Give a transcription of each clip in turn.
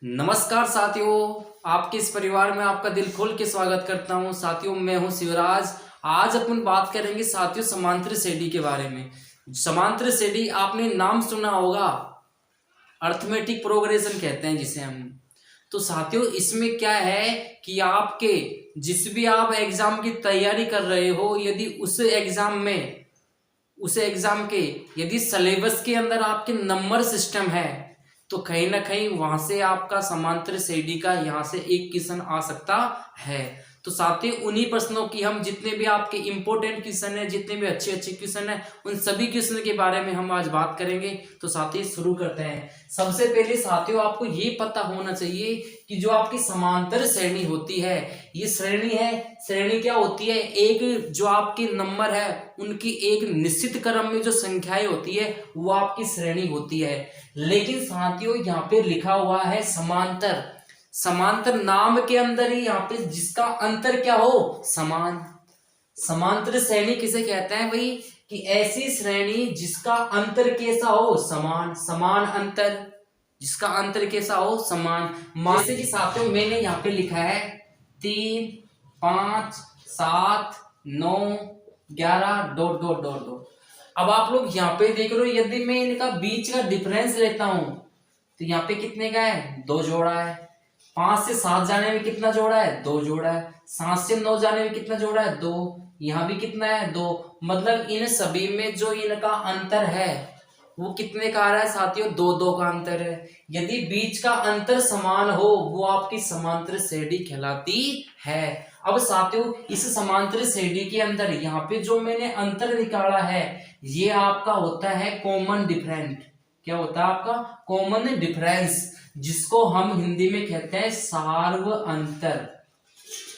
नमस्कार साथियों, आपके इस परिवार में आपका दिल खोल के स्वागत करता हूं। साथियों, मैं हूं शिवराज। आज अपन बात करेंगे साथियों समांतर श्रेणी के बारे में। समांतर श्रेणी आपने नाम सुना होगा, अर्थमेटिक प्रोग्रेशन कहते हैं जिसे हम। तो साथियों इसमें क्या है कि आपके जिस भी आप एग्जाम की तैयारी कर रहे हो, यदि उस एग्जाम के यदि सिलेबस के अंदर आपके नंबर सिस्टम है तो कहीं ना कहीं वहां से आपका समांतर श्रेणी का यहाँ से एक क्वेश्चन आ सकता है। तो साथियों उन्हीं प्रश्नों की हम जितने भी आपके इंपॉर्टेंट क्वेश्चन है, जितने भी अच्छे अच्छे क्वेश्चन है, उन सभी क्वेश्चन के बारे में हम आज बात करेंगे। तो साथियों शुरू करते हैं। सबसे पहले साथियों आपको ये पता होना चाहिए कि जो आपकी समांतर श्रेणी होती है, ये श्रेणी है। श्रेणी क्या होती है? एक जो आपके नंबर है उनकी एक निश्चित क्रम में जो संख्याएं होती है वो आपकी श्रेणी होती है। लेकिन साथियों यहाँ पे लिखा हुआ है समांतर। समांतर नाम के अंदर ही यहाँ पे जिसका अंतर क्या हो, समान। समांतर श्रेणी किसे कहते हैं भाई? कि ऐसी श्रेणी जिसका अंतर कैसा हो, समान। समान अंतर, जिसका अंतर कैसा हो, समान। जैसे कि साथियों मैंने यहाँ पे लिखा है 3, 5, 7, 9, 11 डॉट डॉट डॉट डॉट। अब आप लोग यहाँ पे देख रहे हो, यदि मैं इनका बीच का डिफरेंस लेता हूं तो यहाँ पे कितने का है? 2 जोड़ा है। 5 से 7 जाने में कितना जोड़ा है? 2 जोड़ा है। 7 से 9 जाने में कितना जोड़ा है? 2। यहाँ भी कितना है? 2। मतलब इन सभी में जो इनका अंतर है वो कितने का आ रहा है साथियों? 2 2 का अंतर है। यदि बीच का अंतर समान हो वो आपकी समांतर श्रेणी कहलाती है। अब साथियों इस समांतर श्रेणी के अंदर यहाँ पे जो मैंने अंतर निकाला है ये आपका होता है कॉमन डिफरेंट। क्या होता है आपका? कॉमन डिफरेंस, जिसको हम हिंदी में कहते हैं सार्व अंतर।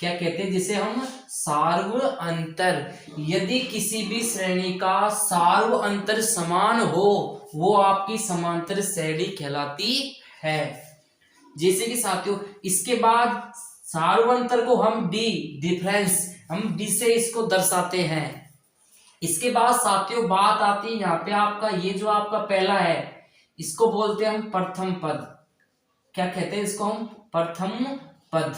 क्या कहते हैं जिसे हम? सार्व अंतर। यदि किसी भी श्रेणी का सार्व अंतर समान हो वो आपकी समांतर श्रेणी कहलाती है। जैसे कि साथियों इसके बाद सार्व अंतर को हम डी, डिफरेंस, हम डी से इसको दर्शाते हैं। इसके बाद साथियों बात आती है यहाँ पे आपका ये जो आपका पहला है इसको बोलते हैं हम प्रथम पद। क्या कहते हैं इसको हम? प्रथम पद।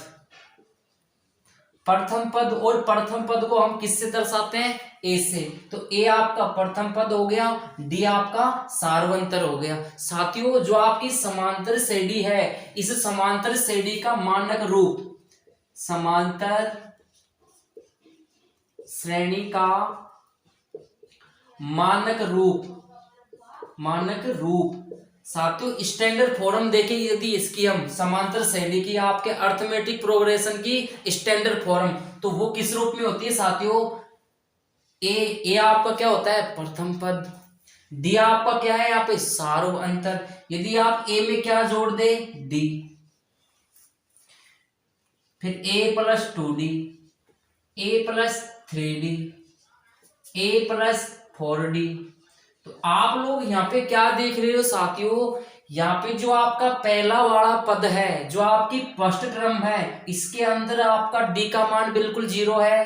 प्रथम पद, और प्रथम पद को हम किससे दर्शाते हैं? ए से। तो ए आपका प्रथम पद हो गया, डी आपका सार्वंतर हो गया। साथियों जो आपकी समांतर श्रेणी है, इस समांतर श्रेणी का मानक रूप, समांतर श्रेणी का मानक रूप साथियों स्टैंडर्ड फॉर्म देखें। यदि इसकी हम समांतर श्रेणी की आपके अर्थमेटिक प्रोग्रेशन की स्टैंडर्ड फॉर्म, तो वो किस रूप में होती है साथियों? ए आपका क्या होता है? प्रथम पद। डी आपका क्या है यहाँ पे? सार्व अंतर। यदि आप ए में क्या जोड़ दे? डी। फिर ए प्लस 2d, ए प्लस 3d, ए प्लस 4d। तो आप लोग यहाँ पे क्या देख रहे हो साथियों? यहाँ पे जो आपका पहला वाला पद है, जो आपकी फर्स्ट टर्म है, इसके अंदर आपका डी का मान बिल्कुल 0 है।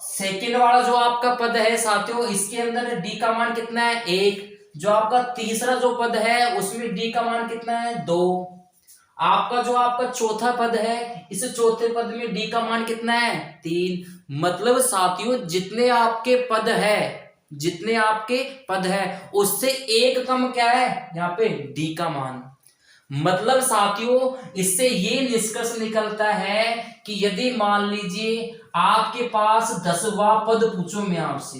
सेकेंड वाला जो आपका पद है साथियों, इसके अंदर डी का मान कितना है? 1। जो आपका तीसरा जो पद है उसमें डी का मान कितना है? 2। आपका जो आपका चौथा पद है, इस चौथे पद में डी का मान कितना है? 3। मतलब साथियों जितने आपके पद है उससे एक कम क्या है यहाँ पे? डी का मान। मतलब साथियों इससे ये निष्कर्ष निकलता है कि यदि मान लीजिए आपके पास 10वां पद पूछो मैं आपसे,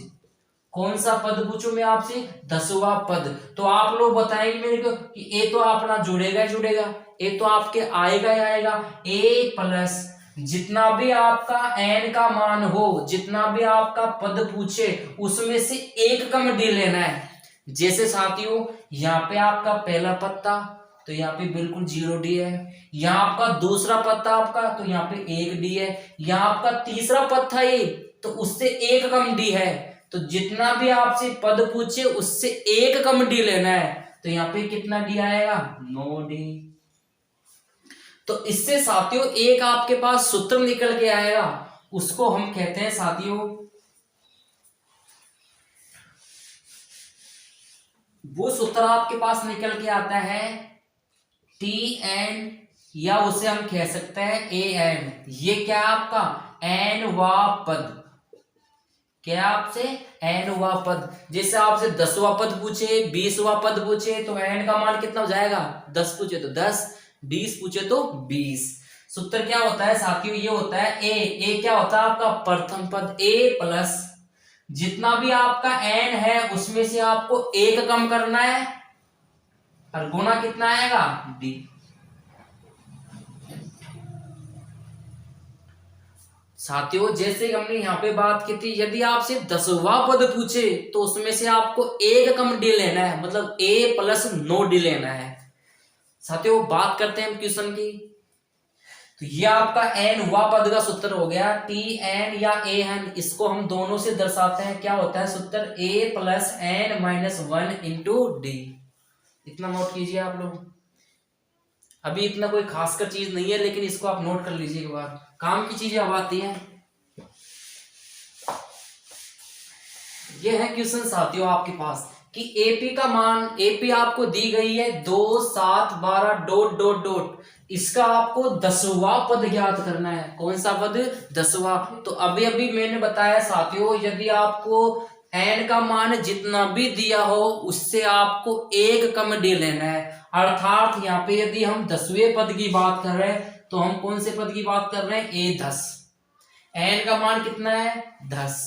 कौन सा पद पूछो मैं आपसे? 10वां पद। तो आप लोग बताएंगे मेरे को कि ए तो अपना जुड़ेगा ही जुड़ेगा, ए तो आपके आएगा ही आएगा। ए प्लस जितना भी आपका एन का मान हो, जितना भी आपका पद पूछे उसमें से एक कम डी लेना है। जैसे साथियों यहाँ पे आपका पहला पत्ता, तो यहाँ पे बिल्कुल 0 डी है। यहाँ आपका दूसरा पत्ता आपका, तो यहाँ पे 1 डी है। यहाँ आपका तीसरा पत्ता ये, तो उससे एक कम डी है। तो जितना भी आपसे पद पूछे उससे एक कम डी लेना है। तो यहाँ पे कितना डी आएगा? 9 डी। तो इससे साथियों एक आपके पास सूत्र निकल के आएगा, उसको हम कहते हैं साथियों, वो सूत्र आपके पास निकल के आता है टी एन, या उसे हम कह सकते हैं ए एन। ये क्या है आपका एन वा पद, क्या आपसे एन वा पद। जैसे आपसे 10वां पद पूछे, 20वां पद पूछे तो एन का मान कितना हो जाएगा, 10 पूछे तो 10, 20 पूछे तो 20। सूत्र क्या होता है साथियों, ये होता है ए क्या होता है आपका प्रथम पद, ए प्लस जितना भी आपका एन है उसमें से आपको एक कम करना है और गुना कितना आएगा डी। साथियों जैसे हमने यहाँ पे बात की थी, यदि आपसे 10वां पद पूछे तो उसमें से आपको एक कम डी लेना है, मतलब ए प्लस नो डी लेना है। साथियों बात करते हैं हम क्वेश्चन की, तो ये आपका एन हुआ पद का सूत्र हो गया, टी एन या ए एन, इसको हम दोनों से दर्शाते हैं, क्या होता है सूत्र A plus N minus 1 into D. इतना नोट कीजिए आप लोग, अभी इतना कोई खासकर चीज नहीं है लेकिन इसको आप नोट कर लीजिए एक बार, काम की चीजें अब आती हैं। ये है क्वेश्चन साथियों आपके पास कि एपी का मान, एपी आपको दी गई है 2 7 12 डॉट डॉट डॉट, इसका आपको 10वां पद ज्ञात करना है। कौन सा पद, 10वां। तो अभी अभी मैंने बताया साथियों, यदि आपको एन का मान जितना भी दिया हो उससे आपको एक कम डी लेना है, अर्थात यहाँ पे यदि हम 10वें पद की बात कर रहे हैं तो हम कौन से पद की बात कर रहे हैं, ए 10, एन का मान कितना है 10,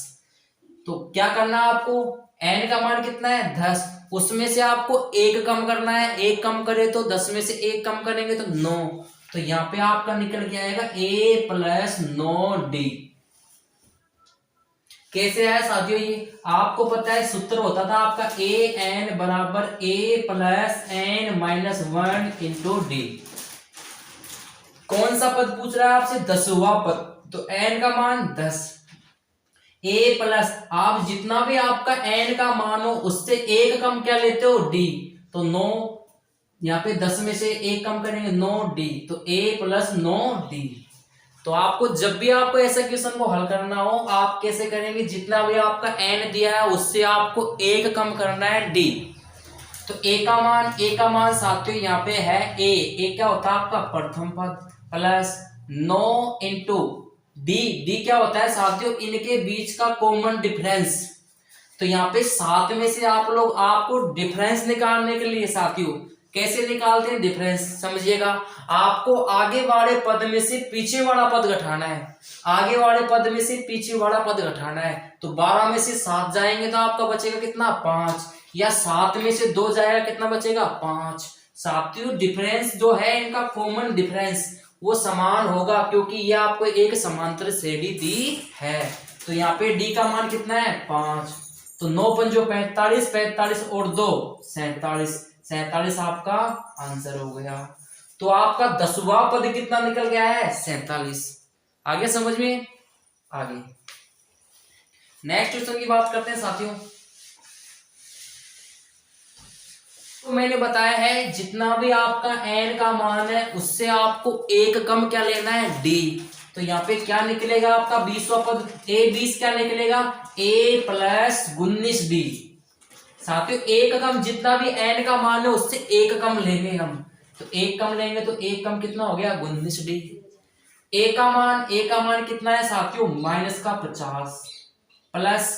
तो क्या करना है आपको, एन का मान कितना है 10, उसमें से आपको एक कम करना है, एक कम करे तो 10 में से एक कम करेंगे तो 9, तो यहाँ पे आपका निकल के आएगा ए प्लस 9 डी। कैसे है साथियों, ये आपको पता है सूत्र होता था आपका ए एन बराबर A plus N minus 1 into D. कौन सा पद पूछ रहा है आपसे, 10वां पद, तो एन का मान 10, ए प्लस आप जितना भी आपका एन का मान हो उससे एक कम क्या लेते हो डी, तो 9, यहाँ पे 10 में से एक कम करेंगे 9 डी, तो ए प्लस 9 डी। तो आपको जब भी आपको ऐसा क्वेश्चन को हल करना हो आप कैसे करेंगे, जितना भी आपका एन दिया है उससे आपको एक कम करना है डी। तो ए का मान साथियों यहाँ पे है ए क्या होता है आपका प्रथम पद, प्लस 9 इंटू डी क्या होता है साथियों इनके बीच का कॉमन डिफरेंस। तो यहाँ पे 7 में से आप लोग, आपको डिफरेंस निकालने के लिए साथियों कैसे निकालते हैं डिफरेंस, समझिएगा। आपको आगे वाले पद में से पीछे वाला पद घटाना है, आगे वाले पद में से पीछे वाला पद घटाना है, तो 12 में से 7 जाएंगे तो आपका बचेगा कितना 5, या 7 में से 2 जाएगा कितना बचेगा 5। साथियों डिफरेंस जो है इनका कॉमन डिफरेंस वो समान होगा, क्योंकि ये आपको एक समांतर श्रेणी दी है। तो यहाँ पे डी का मान कितना है 5, तो 9 पंजो 45, 45 और 2 47, 47 आपका आंसर हो गया। तो आपका 10वां पद कितना निकल गया है 47। आगे समझ में, आगे नेक्स्ट क्वेश्चन की बात करते हैं साथियों। तो मैंने बताया है जितना भी आपका एन का मान है उससे आपको एक कम क्या लेना है डी। तो यहाँ पे क्या निकलेगा आपका 20वां पद, ए 20 क्या निकलेगा ए प्लस 19 डी। साथियों एक कम, जितना भी एन का मान है उससे एक कम लेंगे हम, तो एक कम लेंगे तो एक कम कितना हो गया 19 डी। ए का मान कितना है साथियों माइनस का 50 प्लस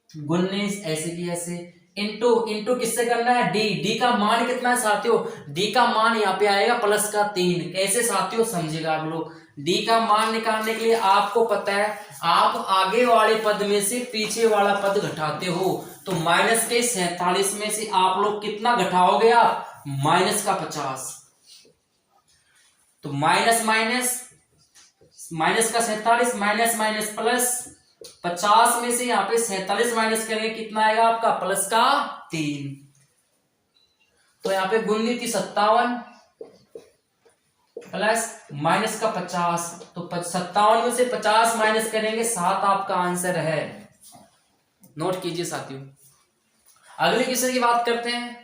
19 ऐसे की ऐसे इंटू किससे करना है डी का मान कितना है साथियों, डी का मान यहाँ पे आएगा प्लस का 3। कैसे साथियों समझेगा आप लोग, डी का मान निकालने के लिए आपको पता है आप आगे वाले पद में से पीछे वाला पद घटाते हो, तो माइनस के 47 में से आप लोग कितना घटाओगे आप माइनस का 50, तो माइनस का 47 माइनस माइनस प्लस 50 में से यहाँ पे 47 माइनस करेंगे कितना आएगा आपका प्लस का 3, तो यहाँ पे गुनी थी 57 प्लस माइनस का 50, तो 57 में से 50 माइनस करेंगे 7 आपका आंसर है। नोट कीजिए साथियों। अगले क्वेश्चन की बात करते हैं।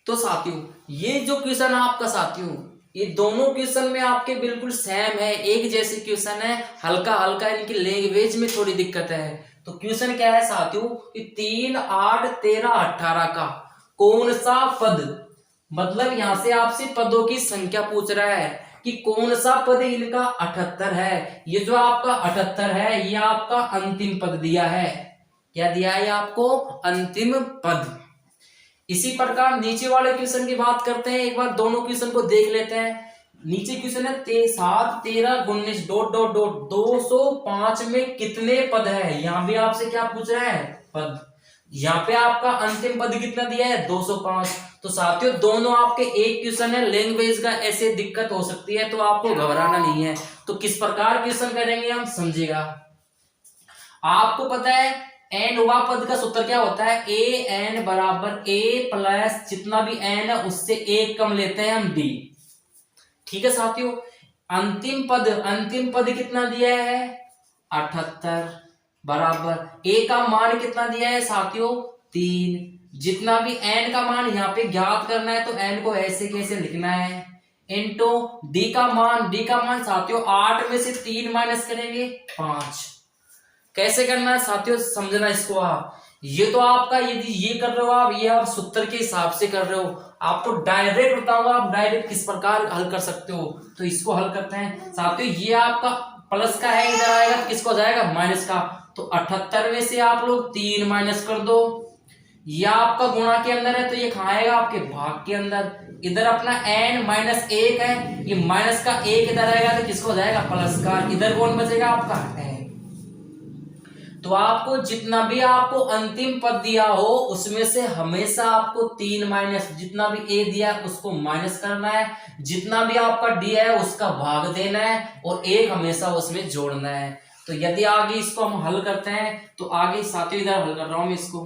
तो साथियों ये जो क्वेश्चन है आपका साथियों ये दोनों क्वेश्चन में आपके बिल्कुल सेम है, एक जैसे क्वेश्चन है, हल्का हल्का इनकी लैंग्वेज में थोड़ी दिक्कत है। तो क्वेश्चन क्या है साथियों कि 3, 8, 13, 18 का कौन सा पद, मतलब यहां से आपसे पदों की संख्या पूछ रहा है कि कौन सा पद इनका 78 है। ये जो आपका 78 है ये आपका अंतिम पद दिया है। क्या दिया है आपको? अंतिम पद। इसी प्रकार नीचे वाले क्वेश्चन की बात करते हैं, एक बार दोनों क्वेश्चन को देख लेते हैं। नीचे क्वेश्चन है 7, 13, 19 डॉट डॉट डॉट 205 में कितने पद है। यहां भी आपसे क्या पूछ रहा है? पद। यहाँ पे आपका अंतिम पद कितना दिया है? 205। तो साथियों दोनों आपके एक क्वेश्चन है, लैंग्वेज का ऐसे दिक्कत हो सकती है तो आपको घबराना नहीं है। तो किस प्रकार क्वेश्चन करेंगे हम, समझिएगा। आपको पता है एन हुआ पद का सूत्र क्या होता है? ए एन बराबर ए प्लस जितना भी एन है उससे एक कम लेते हैं हम डी। ठीक है साथियों। अंतिम पद कितना दिया है? 78 बराबर ए का मान कितना दिया है साथियों? 3। जितना भी एन का मान यहाँ पे ज्ञात करना है तो एन को ऐसे कैसे लिखना है? इनटू डी का मान साथियों 8 में से 3 माइनस करेंगे 5। कैसे करना है साथियों, समझना इसको आप। ये तो आपका यदि ये कर रहे हो आप, ये आप सूत्र के हिसाब से कर रहे हो। आपको डायरेक्ट बताऊंगा आप डायरेक्ट किस प्रकार हल कर सकते हो। तो इसको हल करते हैं साथियों। ये आपका प्लस का है, इधर आएगा किसको जाएगा? माइनस का। तो 78 में से आप लोग 3 माइनस कर दो। ये आपका गुणा के अंदर है तो ये कहाँ आएगा? आपके भाग के अंदर। इधर अपना n माइनस 1 है, ये माइनस का 1 इधर आएगा तो किसको जाएगा? प्लस का। इधर कौन बचेगा? आपका n। तो आपको जितना भी आपको अंतिम पद दिया हो उसमें से हमेशा आपको 3 माइनस, जितना भी ए दिया है उसको माइनस करना है, जितना भी आपका डी है उसका भाग देना है और एक हमेशा उसमें जोड़ना है। तो यदि आगे इसको हम हल करते हैं तो आगे साथियों इधर हल कर रहा हूं मैं इसको।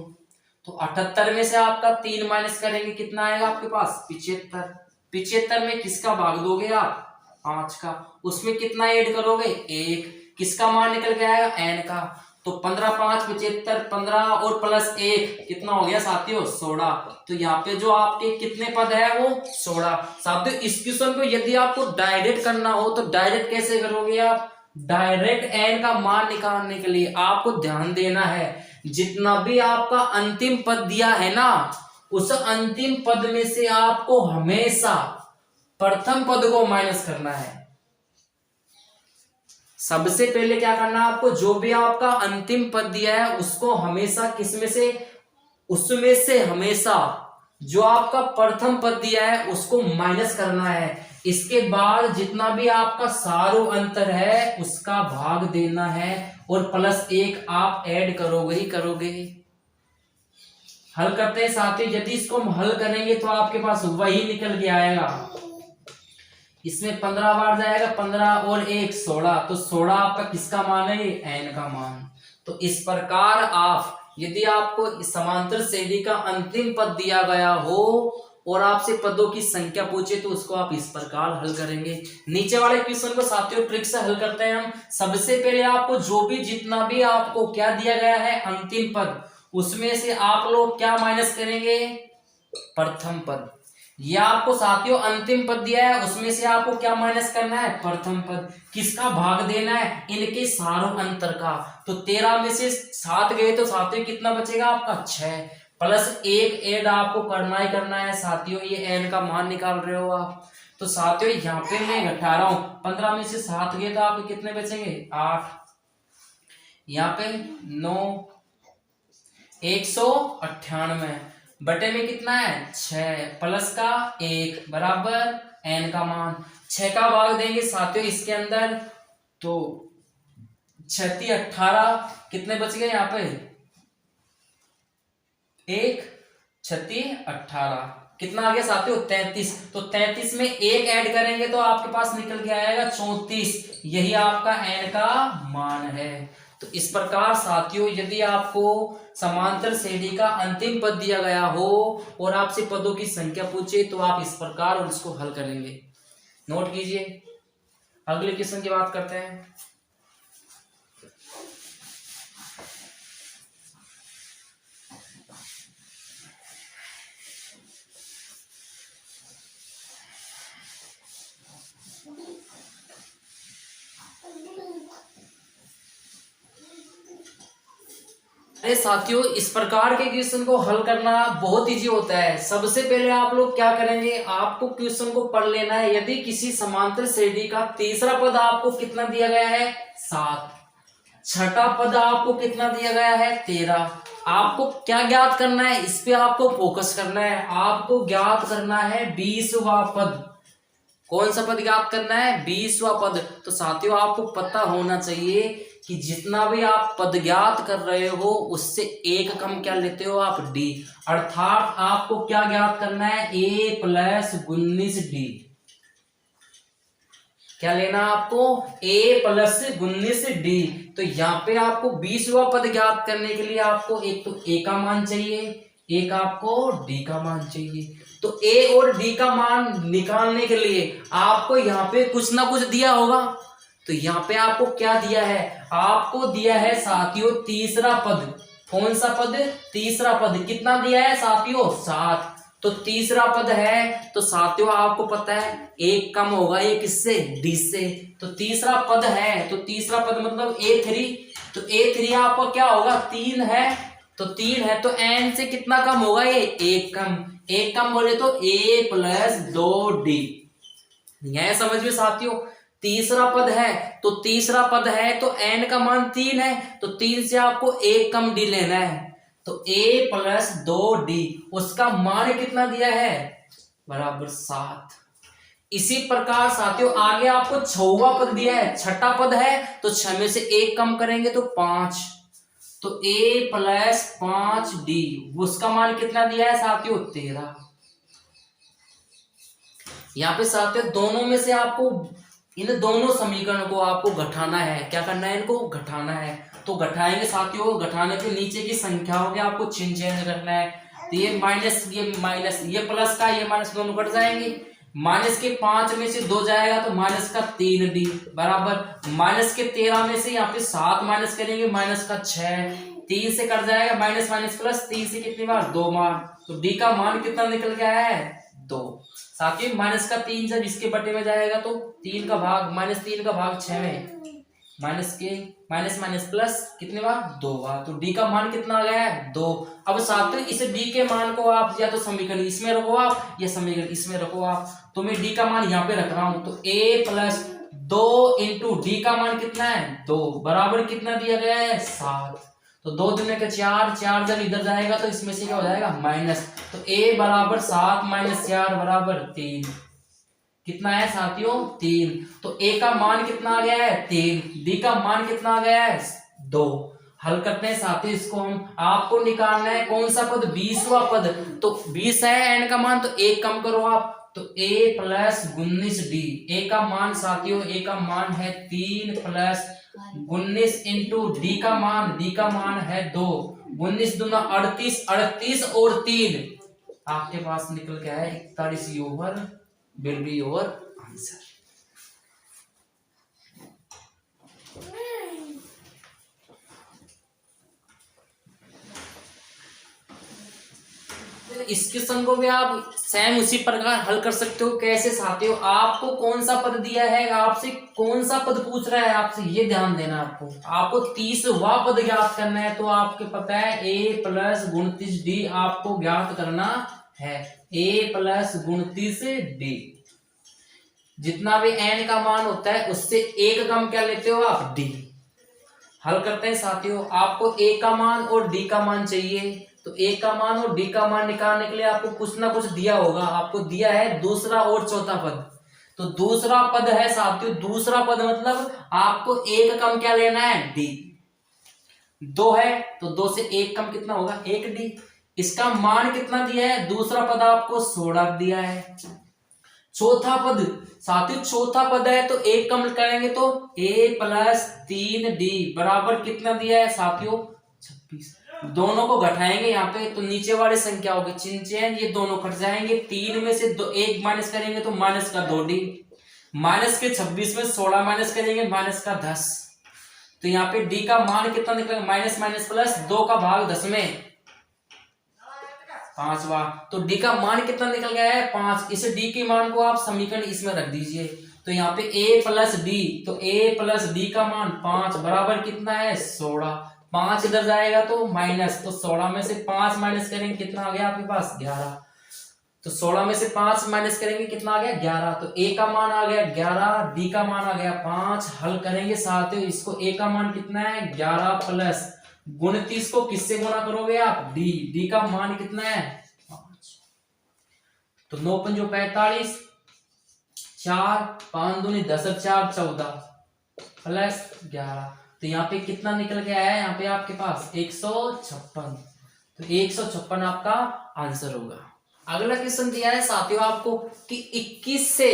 तो 78 में से आपका 3 माइनस करेंगे कितना आएगा आपके पास? 75। 75 में किसका भाग दोगे आप? 5 का। उसमें कितना ऐड करोगे? 1। किसका मान निकल के आएगा? n का। तो 15, 5, 75, 15 और प्लस 1 कितना हो गया साथियों? 16। तो यहाँ पे जो आपके कितने पद है वो 16। साथियों इस क्वेश्चन को यदि आपको डायरेक्ट करना हो तो डायरेक्ट कैसे करोगे आप? डायरेक्ट n का मान निकालने के लिए आपको ध्यान देना है, जितना भी आपका अंतिम पद दिया है ना, उस अंतिम पद में से आपको हमेशा प्रथम पद को माइनस करना है। सबसे पहले क्या करना है आपको? जो भी आपका अंतिम पद दिया है उसको हमेशा किसमें से? उसमें से हमेशा जो आपका प्रथम पद दिया है उसको माइनस करना है। इसके बाद जितना भी आपका सारो अंतर है उसका भाग देना है और प्लस 1 आप ऐड करोगे ही करोगे। हल करते हैं साथियों। यदि इसको हम हल करेंगे तो आपके पास वही निकल के आएगा। इसमें 15 बार जाएगा, 15 और 1 16। तो 16 आपका किसका मान है? n का मान। तो इस प्रकार आप यदि आपको समांतर श्रेणी का अंतिम पद दिया गया हो और आपसे पदों की संख्या पूछे तो उसको आप इस प्रकार हल करेंगे। नीचे वाले क्वेश्चन को साथियों ट्रिक से हल करते हैं हम। सबसे पहले आपको जो भी जितना भी आपको क्या दिया गया है अंतिम पद, उसमें से आप लोग क्या माइनस करेंगे? प्रथम पद। ये आपको साथियों अंतिम पद दिया है उसमें से आपको क्या माइनस करना है? प्रथम पद। किसका भाग देना है? इनके सारों अंतर का। तो 13 में से 7 गए तो साथियों कितना बचेगा आपका? 6 प्लस 1 ऐड आपको करना ही करना है साथियों। ये n का मान निकाल रहे हो आप। तो साथियों यहाँ पे मैं घटा रहा हूं, 15 में से 7 गए तो आपके कितने बचेंगे? 8। यहाँ पे 9, 198 बटे में कितना है? 6 प्लस का 1 बराबर n का मान। 6 का भाग देंगे साथियों इसके अंदर तो 36, 18 कितने बच गए यहाँ पे? 1, 36, 18 कितना आ गया साथियों? 33। तो 33 में 1 ऐड करेंगे तो आपके पास निकल के आएगा 34। यही आपका n का मान है। तो इस प्रकार साथियों यदि आपको समांतर श्रेणी का अंतिम पद दिया गया हो और आपसे पदों की संख्या पूछे तो आप इस प्रकार और इसको हल करेंगे। नोट कीजिए। अगले क्वेश्चन की बात करते हैं। अरे साथियों, इस प्रकार के क्वेश्चन को हल करना बहुत इजी होता है। सबसे पहले आप लोग क्या करेंगे, आपको क्वेश्चन को पढ़ लेना है। यदि किसी समांतर श्रेणी का तीसरा पद आपको कितना दिया गया है 7, छठा पद आपको कितना दिया गया है 13, आपको क्या ज्ञात करना है, इस पे आपको फोकस करना है। आपको ज्ञात करना है 20वां पद। कौन सा पद ज्ञात करना है, 20वां पद। तो साथियों आपको पता होना चाहिए कि जितना भी आप पद ज्ञात कर रहे हो उससे एक कम क्या लेते हो आप, डी। अर्थात आपको क्या ज्ञात करना है, a + 19d। क्या लेना आपको, a + 19d। तो यहाँ पे आपको 20वां पद ज्ञात करने के लिए आपको एक तो a का मान चाहिए, एक आपको d का मान चाहिए। तो a और d का मान निकालने के लिए आपको यहाँ पे कुछ ना कुछ दिया होगा। तो यहाँ पे आपको क्या दिया है, आपको दिया है साथियों तीसरा पद। कौन सा पद, तीसरा पद। कितना दिया है साथियों, 7। तो तीसरा पद है, तो साथियों आपको पता है एक कम होगा ये किससे, डी से। तो तीसरा पद है, तो तीसरा पद मतलब a3। तो a3 आपका क्या होगा, 3 है। तो 3 है तो n से कितना कम होगा, ये एक कम। एक कम बोले तो a + 2d। यह समझ में साथियों, तीसरा पद है, तो तीसरा पद है तो n का मान 3 है, तो 3 से आपको एक कम d लेना है। तो a + 2d, उसका मान कितना दिया है, बराबर 7। इसी प्रकार साथियों आगे आपको 6वां पद दिया है, छठा पद है, तो 6 में से एक कम करेंगे तो 5। तो a + 5d, उसका मान कितना दिया है साथियों, 13। यहाँ पे साथियों दोनों में से आपको इन दोनों समीकरण को आपको घटाना है। क्या करना है, इनको घटाना है। तो घटाएंगे साथियों, घटाने पे नीचे की संख्याओं के आपको चिन्ह चेंज करना है। तो ये माइनस, ये प्लस का ये माइनस दोनों कट जाएंगे। माइनस के 5 में से 2 जाएगा तो माइनस का 3d बराबर माइनस के 13 में से यहाँ पे 7 माइनस करेंगे, माइनस का 6, 3 से कट जाएगा माइनस माइनस प्लस, 3 से कितनी बार, 2 बार। तो डी का मान कितना निकल गया है, 2। साथ ही माइनस का 3 जब इसके बटे में जाएगा तो 3 का भाग, -3 का भाग 6 में, माइनस के माइनस माइनस प्लस कितने बार, 2 बार। तो डी का मान कितना आ गया है, 2। अब साथ ही इस डी के मान को आप या तो समीकरण इसमें रखो आप या समीकरण इसमें रखो आप। तो मैं डी का मान यहाँ पे रख रहा हूं। तो a + 2 इंटू डी का मान कितना है, 2 बराबर कितना दिया गया है, 7। तो 2 दूने का 4, 4 जब इधर जाएगा तो इसमें से क्या हो जाएगा, माइनस। तो a बराबर 7 - 4 बराबर 3। कितना है साथियों, 3। तो a का मान कितना आ गया है, 3। d का मान कितना आ गया है, 2। हल करते हैं साथियों इसको हम। आपको निकालना है कौन सा पद, 20वां पद। तो 20 है n का मान, तो एक कम करो आप। तो a + 19d, a का मान साथियों, a का मान है 3 + 19 इंटू d का मान है 2। 19 दूना 38, 38 और 3 आपके पास निकल गया है 41। Your will be your answer। इस क्वेश्चन को भी आप सेम उसी प्रकार हल कर सकते हो। कैसे साथियों, आपको कौन सा पद दिया है, आपसे कौन सा पद पूछ रहा है आपसे, ये ध्यान देना। आपको 30वां पद ज्ञात करना है। तो आपके पता है a + 29d आपको ज्ञात करना है, a + 29d। जितना भी n का मान होता है उससे एक कम क्या लेते हो आप, d। हल करते हैं साथियों। आपको a का मान और d का मान चाहिए। तो a का मान और d का मान निकालने के लिए आपको कुछ ना कुछ दिया होगा। आपको दिया है दूसरा और चौथा पद। तो दूसरा पद है साथियों, दूसरा पद मतलब आपको एक कम क्या लेना है, d। 2 है तो 2 से एक कम कितना होगा, 1d। इसका मान कितना दिया है, दूसरा पद आपको 16 दिया है। चौथा पद साथियों, चौथा पद है तो एक कम करेंगे तो a + 3d बराबर कितना दिया है साथियों, 26। दोनों को घटाएंगे यहाँ पे तो नीचे वाली संख्या होगी चिन्ह चेंज, ये दोनों कट जाएंगे। 3 में से 1 माइनस करेंगे तो माइनस का 2d, माइनस के 26 में 16 माइनस करेंगे माइनस का 10। तो यहाँ पे d का मान कितना निकलेगा, माइनस माइनस प्लस, 2 का भाग 10 में 5 बार। तो d का मान कितना निकल गया है, 5। इस d के मान को आप समीकरण इसमें रख दीजिए। तो यहाँ पे a + d, तो a + d का मान 5 बराबर कितना है, 16। 5 इधर जाएगा तो माइनस, तो 16 में से 5 माइनस करेंगे कितना आ गया आपके पास 11। तो 16 में से 5 माइनस करेंगे कितना आ गया 11। तो ए का मान आ गया 11, डी का मान आ गया 5। हल करेंगे साथियों इसको, ए का मान कितना है 11 प्लस 29 को किससे गुणा करोगे आप डी का मान कितना है 5। तो 9 पंजो 45, 4 5 दूनी 10 4 14 प्लस 11। तो यहाँ पे कितना निकल गया है यहाँ पे आपके पास 156। तो 156 आपका आंसर होगा। अगला क्वेश्चन दिया है साथियों आपको कि 21 से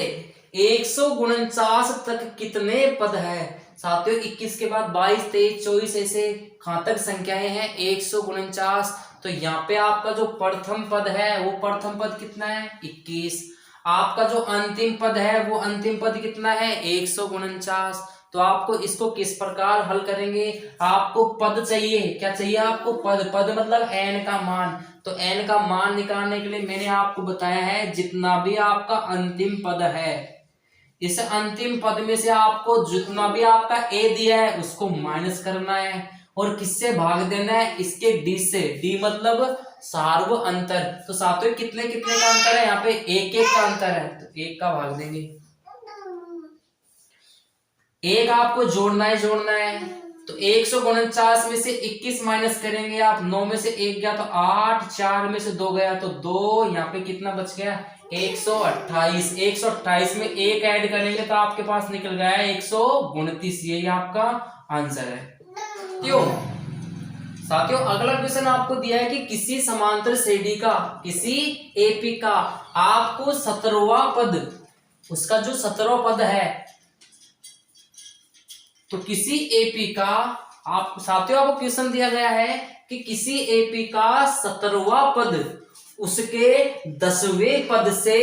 149 तक कितने पद है। साथियों 21 के बाद 22 23 24 ऐसे घातक संख्याएं हैं 149। तो यहाँ पे आपका जो प्रथम पद है वो प्रथम पद कितना है 21। आपका जो अंतिम पद है वो अंतिम पद कितना है 149। तो आपको इसको किस प्रकार हल करेंगे, आपको पद चाहिए, क्या चाहिए आपको पद मतलब n का मान। तो n का मान निकालने के लिए मैंने आपको बताया है जितना भी आपका अंतिम पद है, इस अंतिम पद में से आपको जितना भी आपका a दिया है उसको माइनस करना है और किससे भाग देना है इसके d से। d मतलब सार्व अंतर। तो साथियों कितने कितने का अंतर है यहाँ पे 1 1 का अंतर है, तो 1 का भाग देंगे। एक आपको जोड़ना है। तो 149 में से 21 माइनस करेंगे आप, 9 में से 1 गया तो 8, 4 में से 2 गया तो 2, यहाँ पे कितना बच गया 128। 128 में 1 ऐड करेंगे तो आपके पास निकल गया है 129। यही आपका आंसर है। क्यों साथियों अगला क्वेश्चन आपको दिया है कि किसी समांतर श्रेणी का किसी एपी का आपको 17वां पद, उसका जो 17वां पद है, तो किसी एपी का आप साथियों आपको क्वेश्चन दिया गया है कि किसी एपी का 17वां पद उसके 10वें पद से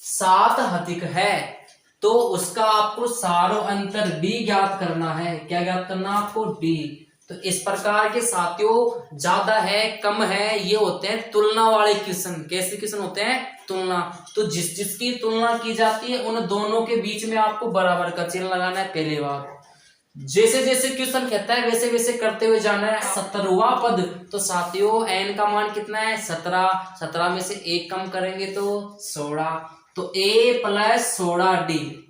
7 अधिक है, तो उसका आपको सारो अंतर डी ज्ञात करना है। क्या ज्ञात करना आपको डी। तो इस प्रकार के साथियों ज्यादा है कम है ये होते हैं तुलना वाले क्वेश्चन। कैसे क्वेश्चन होते हैं तुलना। तो जिसकी तुलना की जाती है उन दोनों के बीच में आपको बराबर का चिन्ह लगाना है पहली बार। जैसे जैसे क्वेश्चन कहता है वैसे वैसे करते हुए जाना है। 17वां पद, तो साथियों n का मान कितना है 17। 17 में से 1 कम करेंगे तो 16, तो a प्लस 16d।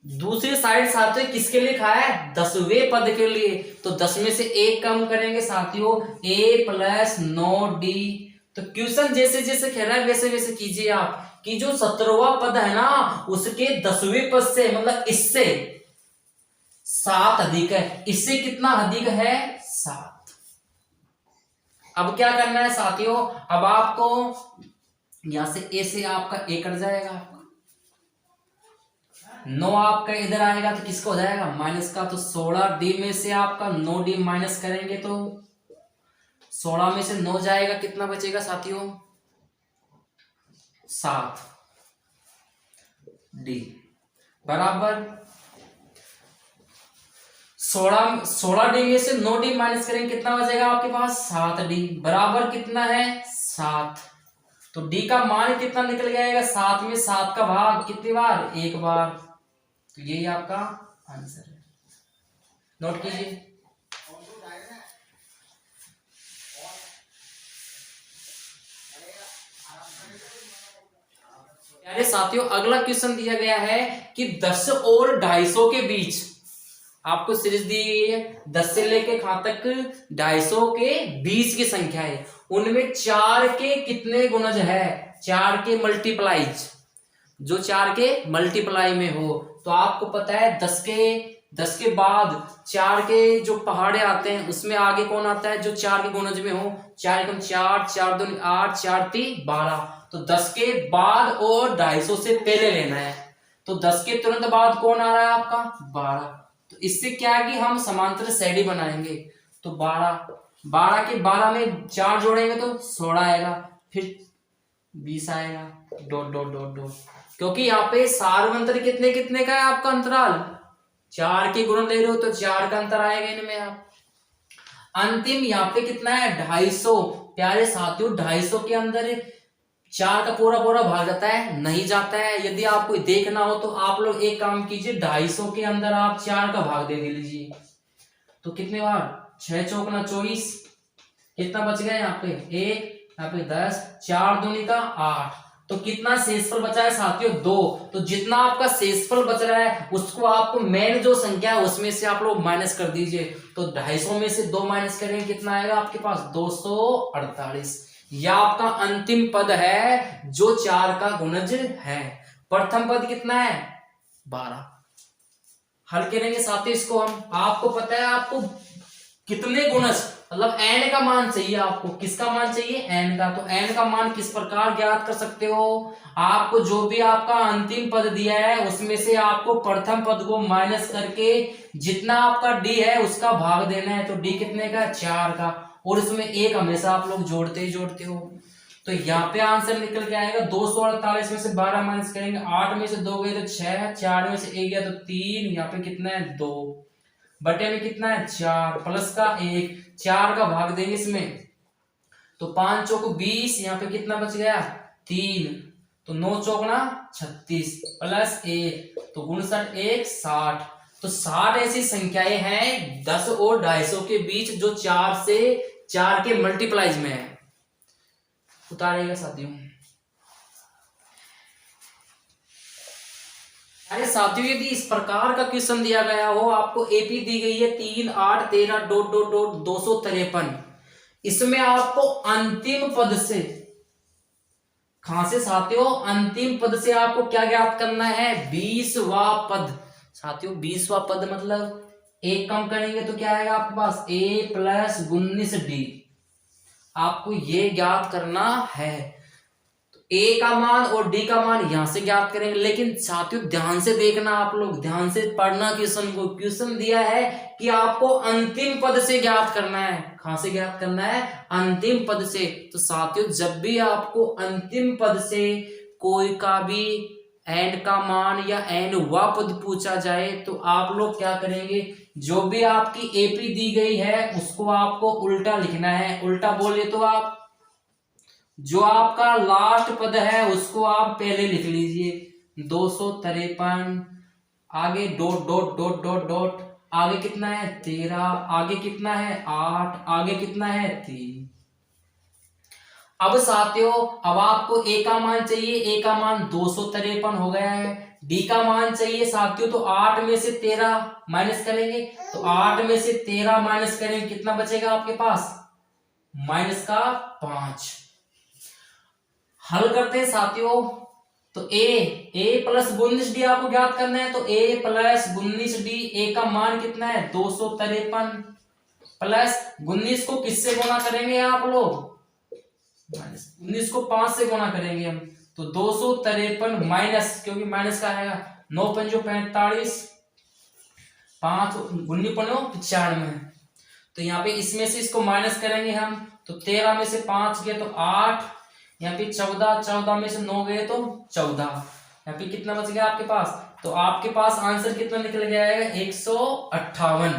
दूसरी साइड साथियों किसके लिए लिखा है 10वें पद के लिए, तो 10 में से 1 कम करेंगे साथियों a प्लस 9d। तो क्वेश्चन जैसे जैसे कह रहा है वैसे वैसे कीजिए आप कि जो 17वां पद है ना उसके 10वें पद से मतलब इससे 7 अधिक है। इससे कितना अधिक है 7। अब क्या करना है साथियों, अब आपको यहां से a से आपका a कट जाएगा, 9 आपका इधर आएगा तो किसका हो जाएगा माइनस का। तो 16d में से आपका 9d माइनस करेंगे तो 16 में से 9 जाएगा कितना बचेगा साथियों 7d बराबर 16d में से 9d माइनस करेंगे कितना बचेगा आपके पास 7d बराबर कितना है 7। तो d का मान कितना निकल जाएगा 7 में 7 का भाग कितनी बार 1 बार। तो यही आपका आंसर है, नोट कीजिए। प्यारे साथियों अगला क्वेश्चन दिया गया है कि 10 और 250 के बीच आपको सीरीज दी गई है। 10 से लेके कहां तक 250 के बीच की संख्या है, उनमें 4 के कितने गुणज है 4 के मल्टीप्लाइज, जो 4 के मल्टीप्लाई में हो। तो आपको पता है 10 के बाद 4 के जो पहाड़े आते हैं उसमें आगे कौन आता है जो 4 के गुणज में हो। 4 एकम 4, 4 दूनी 8, 4 3 12। तो 10 के बाद और 250 से पहले लेना है। तो 10 के तुरंत बाद कौन आ रहा है आपका 12। तो इससे क्या है कि हम समांतर श्रेणी बनाएंगे। तो 12 के 12 में 4 जोड़ेंगे तो 16 आएगा, फिर 20 आएगा डॉट डॉट डॉट डॉट, क्योंकि यहाँ पे सार्वंतर कितने कितने का है आपका अंतराल 4 के गुण ले रहे हो तो 4 का अंतर आएगा इनमें। आप अंतिम यहाँ पे कितना है 250। प्यारे साथियों 250 के अंदर 4 का पूरा पूरा भाग जाता है नहीं जाता है। यदि आपको देखना हो तो आप लोग एक काम कीजिए 250 के अंदर आप 4 का भाग दे लीजिए। तो कितने बार 6 चौक 24, कितना बच गया यहाँ पे 1, यहाँ पे 10, 4 दूनी का 8, तो कितना शेषफल बचा है साथियों 2। तो जितना आपका शेषफल बच रहा है उसको आपको मेन जो संख्या है उसमें से आप लोग माइनस कर दीजिए। तो 250 में से 2 माइनस करेंगे कितना आएगा आपके पास 248। यह आपका अंतिम पद है जो 4 का गुणज है। प्रथम पद कितना है 12। हल करेंगे साथियों इसको हम। आपको पता है आपको कितने गुणज मतलब n का मान चाहिए, आपको किसका मान चाहिए n का। तो n का मान किस प्रकार ज्ञात कर सकते हो, आपको जो भी आपका अंतिम पद दिया है उसमें से आपको प्रथम पद को माइनस करके जितना आपका d है उसका भाग देना है। तो d कितने का 4 का, और इसमें 1 हमेशा आप लोग जोड़ते ही जोड़ते हो। तो यहाँ पे आंसर निकल के आएगा 248 में से 12 माइनस करेंगे, 8 में से 2 गए तो 6, 4 में से 1 गया तो 3, यहाँ पे कितना है 2, बटे में कितना है 4 प्लस का 1, 4 का भाग देंगे इसमें तो 5 चौक 20, यहाँ पे कितना बच गया 3, तो 9 चौक 36 प्लस 1 तो 59 1 60। तो 60 ऐसी संख्याएं हैं 10 और 250 के बीच जो 4 से 4 के मल्टीप्लाइज में है। उतारेगा साथियों। अरे साथियों यदि इस प्रकार का क्वेश्चन दिया गया हो, आपको एपी दी गई है 3 8 13 डॉट डॉट डॉट 253, इसमें आपको अंतिम पद से कहां से साथियों अंतिम पद से आपको क्या ज्ञात करना है 20वां पद। साथियों 20वां पद मतलब एक कम करेंगे तो क्या आएगा आपके पास a प्लस 19d, आपको ये ज्ञात करना है। ए का मान और डी का मान यहां से ज्ञात करेंगे, लेकिन साथियों ध्यान से देखना, आप लोग ध्यान से पढ़ना क्वेश्चन को। क्वेश्चन दिया है कि आपको अंतिम पद से ज्ञात करना है। कहां से ज्ञात करना है अंतिम पद से। तो साथियों जब भी आपको अंतिम पद से कोई का भी एन का मान या एन वा पद पूछा जाए तो आप लोग क्या करेंगे, जो भी आपकी एपी दी गई है उसको आपको उल्टा लिखना है। उल्टा बोले तो आप जो आपका लास्ट पद है उसको आप पहले लिख लीजिए 253, आगे dot dot dot dot dot, आगे कितना है 13, आगे कितना है 8, आगे कितना है 3। अब साथियों अब आपको ए का मान चाहिए, ए का मान 253 हो गया है। डी का मान चाहिए साथियों तो 8 में से 13 माइनस करेंगे, तो 8 में से 13 माइनस करेंगे कितना बचेगा आपके पास माइनस का 5। हल करते हैं साथियों। तो a प्लस 19d आपको ज्ञात करना है, तो a प्लस 19d, a का मान कितना है 253 प्लस 19 को किससे गुणा करेंगे आप लोग 19 को 5 से गुणा करेंगे हम, तो 253 माइनस, क्योंकि माइनस का आएगा 9 पंजो 45, 5 19 पंजो 95, तो यहाँ पे इसमें से इसको माइनस करेंगे हम, तो 13 में से 5 गए तो 8, यहाँ पे 14, 14 में से 9 गए तो 14, यहाँ पे कितना बच गया आपके पास, तो आपके पास आंसर कितना निकल गया है 158।